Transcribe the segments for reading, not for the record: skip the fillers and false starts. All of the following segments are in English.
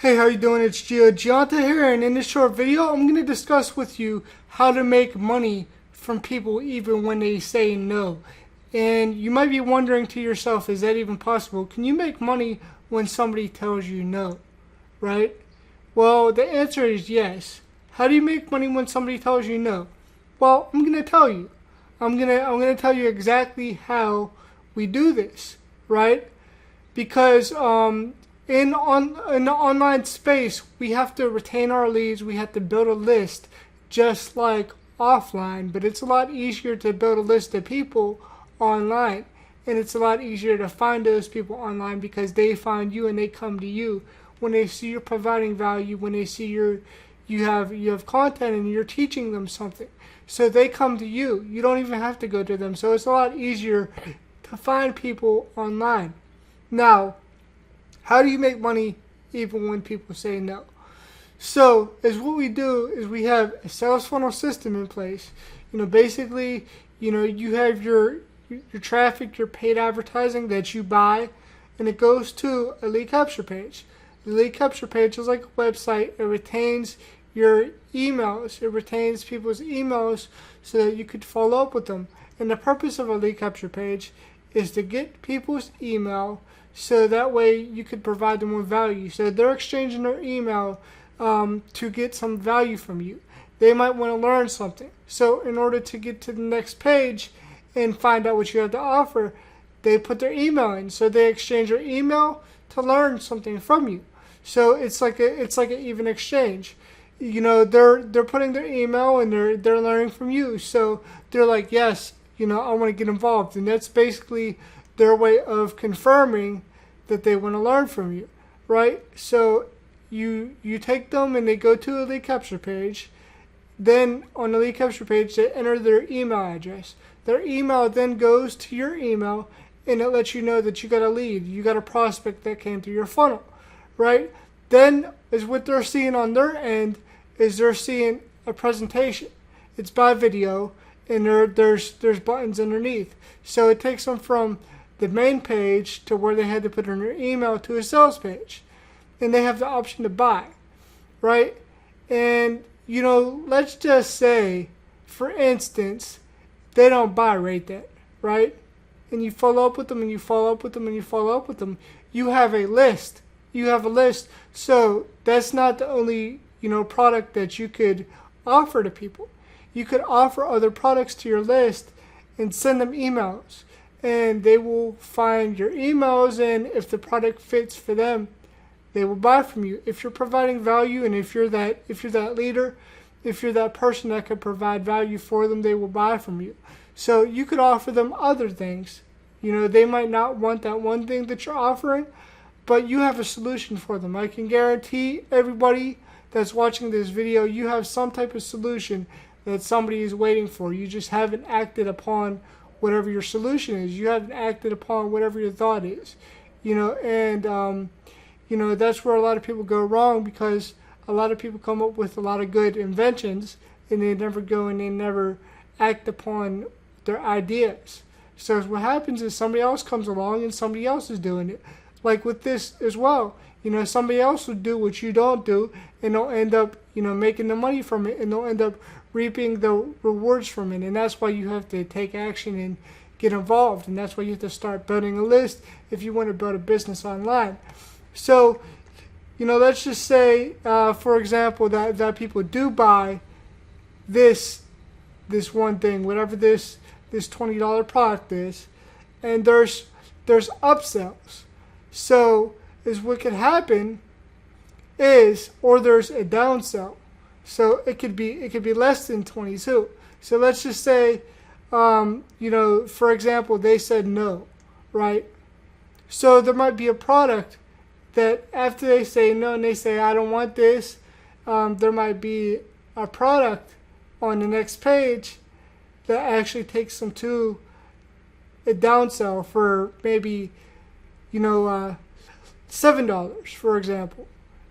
Hey, how you doing? It's Gio Gionta here, and in this short video, I'm going to discuss with you how to make money from people even when they say no. And you might be wondering to yourself, is that even possible? Can you make money when somebody tells you no, right? Well, the answer is yes. How do you make money when somebody tells you no? Well, I'm going to tell you. I'm going to tell you exactly how we do this, right? Because in the online space, we have to retain our leads. We have to build a list just like offline, but it's a lot easier to build a list of people online, and it's a lot easier to find those people online because they find you and they come to you when they see you're providing value, when they see you have content and you're teaching them something. So they come to you. You don't even have to go to them. So it's a lot easier to find people online. Now, how do you make money even when people say no? So, what we do is we have a sales funnel system in place. Basically, you have your traffic, your paid advertising that you buy, and it goes to a lead capture page. The lead capture page is like a website. It retains your emails. It retains people's emails so that you could follow up with them. And the purpose of a lead capture page is to get people's email so that way you could provide them with value. So they're exchanging their email to get some value from you. They might want to learn something. So in order to get to the next page and find out what you have to offer, they put their email in. So they exchange their email to learn something from you. So it's like an even exchange. They're putting their email and they're learning from you. So they're like, yes, I want to get involved. And that's basically their way of confirming that they want to learn from you, right? So you take them and they go to a lead capture page. Then on the lead capture page, they enter their email address. Their email then goes to your email, and it lets you know that you got a lead, you got a prospect that came through your funnel, right? Then is what they're seeing on their end is they're seeing a presentation. It's by video, and there's buttons underneath. So it takes them from the main page to where they had to put in their email to a sales page. And they have the option to buy, right? And, let's just say, for instance, they don't buy right then, right? And you follow up with them and you follow up with them and you follow up with them. You have a list. You have a list. So that's not the only, product that you could offer to people. You could offer other products to your list and send them emails. And they will find your emails, and if the product fits for them, they will buy from you. If you're providing value, and if you're that leader, if you're that person that can provide value for them, they will buy from you. So you could offer them other things. They might not want that one thing that you're offering, but you have a solution for them. I can guarantee everybody that's watching this video, you have some type of solution that somebody is waiting for. You just haven't acted upon whatever your solution is. You haven't acted upon whatever your thought is. That's where a lot of people go wrong, because a lot of people come up with a lot of good inventions and they never go and they never act upon their ideas. So what happens is somebody else comes along and somebody else is doing it. Like with this as well. Somebody else will do what you don't do, and they'll end up, making the money from it, and they'll end up reaping the rewards from it. And that's why you have to take action and get involved. And that's why you have to start building a list if you want to build a business online. So, let's just say, for example, that people do buy this one thing, whatever this $20 product is, and there's upsells. So what could happen is, or there's a downsell. So it could be less than 22. So let's just say, for example, they said no, right? So there might be a product that after they say no and they say, I don't want this, there might be a product on the next page that actually takes them to a downsell for maybe, $7, for example.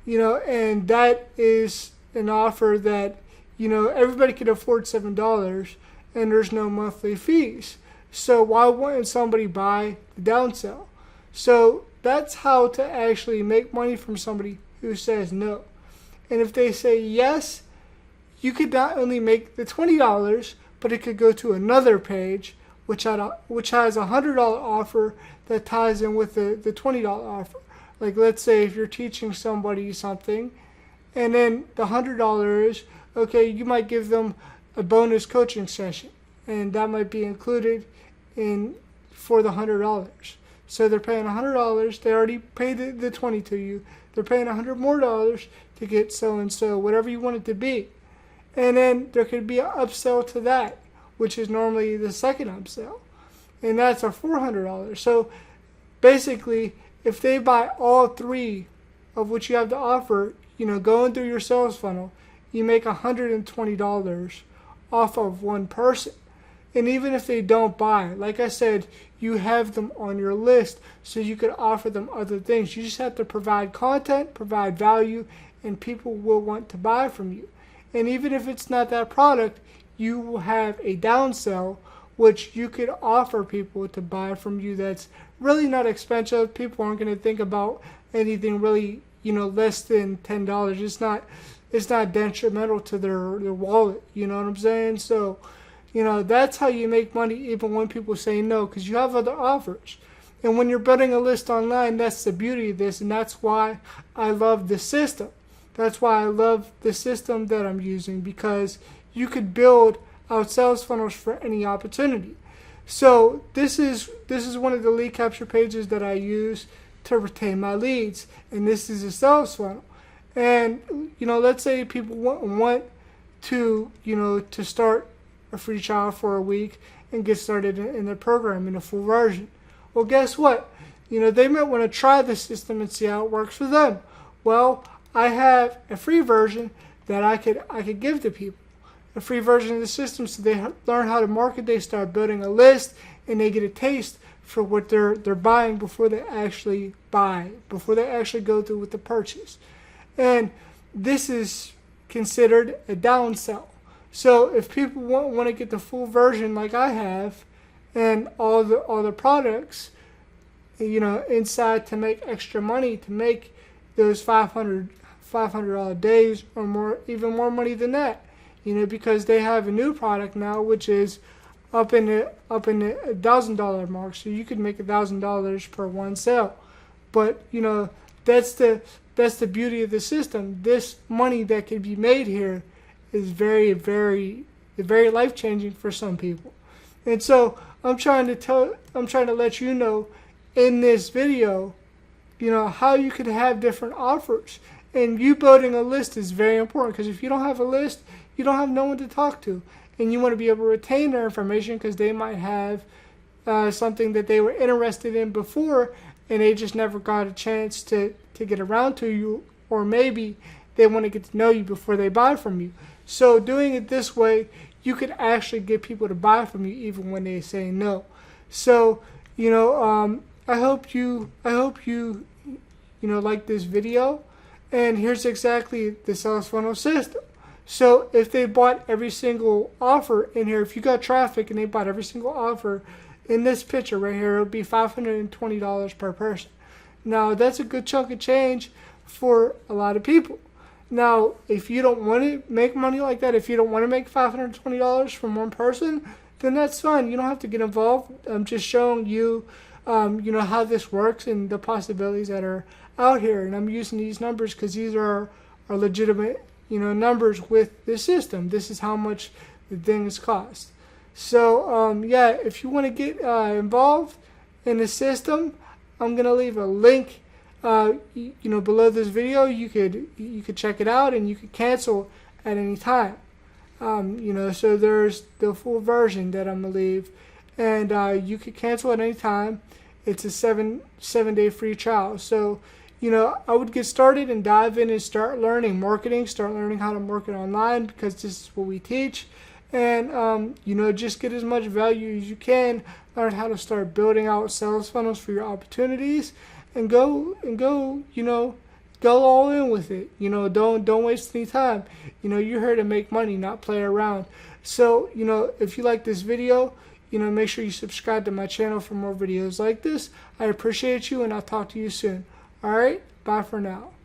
And that is an offer that, everybody can afford $7 and there's no monthly fees. So why wouldn't somebody buy the downsell? So that's how to actually make money from somebody who says no. And if they say yes, you could not only make the $20, but it could go to another page which has a $100 offer that ties in with the $20 offer. Like, let's say if you're teaching somebody something, and then the $100 is, okay, you might give them a bonus coaching session, and that might be included for the $100. So they're paying $100. They already paid the $20 to you. They're paying $100 more to get so and so, whatever you want it to be. And then there could be an upsell to that, which is normally the second upsell, and that's a $400. So basically, if they buy all three of what you have to offer, going through your sales funnel, you make $120 off of one person. And even if they don't buy, like I said, you have them on your list so you could offer them other things. You just have to provide content, provide value, and people will want to buy from you. And even if it's not that product, you will have a downsell, which you could offer people to buy from you that's really not expensive. People aren't going to think about anything really, less than $10. It's not detrimental to their wallet. You know what I'm saying? So, that's how you make money even when people say no, because you have other offers. And when you're building a list online, that's the beauty of this, and that's why I love the system. That's why I love the system that I'm using, because you could build out sales funnels for any opportunity. So this is one of the lead capture pages that I use to retain my leads, and this is a sales funnel. And let's say people want to to start a free trial for a week and get started in the program in a full version. Well, guess what? They might want to try the system and see how it works for them. Well, I have a free version that I could give to people. A free version of the system, so they learn how to market, they start building a list, and they get a taste for what they're buying before they actually buy, before they actually go through with the purchase. And this is considered a downsell. So if people want to get the full version like I have, and all the products, inside to make extra money, to make those $500 days or more, even more money than that. Because they have a new product now, which is up in the $1,000 mark. So you could make $1,000 per one sale. But that's the beauty of the system. This money that can be made here is very, very, very life changing for some people. And so I'm trying to let you know in this video, how you could have different offers. And you building a list is very important, because if you don't have a list, you don't have no one to talk to. And you want to be able to retain their information, because they might have something that they were interested in before, and they just never got a chance to get around to you, or maybe they want to get to know you before they buy from you. So doing it this way, you could actually get people to buy from you even when they say no. So, I hope you like this video. And here's exactly the sales funnel system. So if they bought every single offer in here, if you got traffic and they bought every single offer in this picture right here, it would be $520 per person. Now, that's a good chunk of change for a lot of people. Now, if you don't want to make money like that, if you don't want to make $520 from one person, then that's fine. You don't have to get involved. I'm just showing you, how this works and the possibilities that are out here. And I'm using these numbers because these are legitimate, numbers with the system. This is how much the things cost. So, if you want to get involved in the system, I'm going to leave a link below this video. You could check it out, and you could cancel at any time. So there's the full version that I'm gonna leave, and you could cancel at any time. It's a seven-day free trial. So I would get started and dive in and start learning marketing, start learning how to market online, because this is what we teach. And just get as much value as you can. Learn how to start building out sales funnels for your opportunities, and go all in with it. Don't waste any time. You're here to make money, not play around. So if you like this video, make sure you subscribe to my channel for more videos like this. I appreciate you, and I'll talk to you soon. All right, bye for now.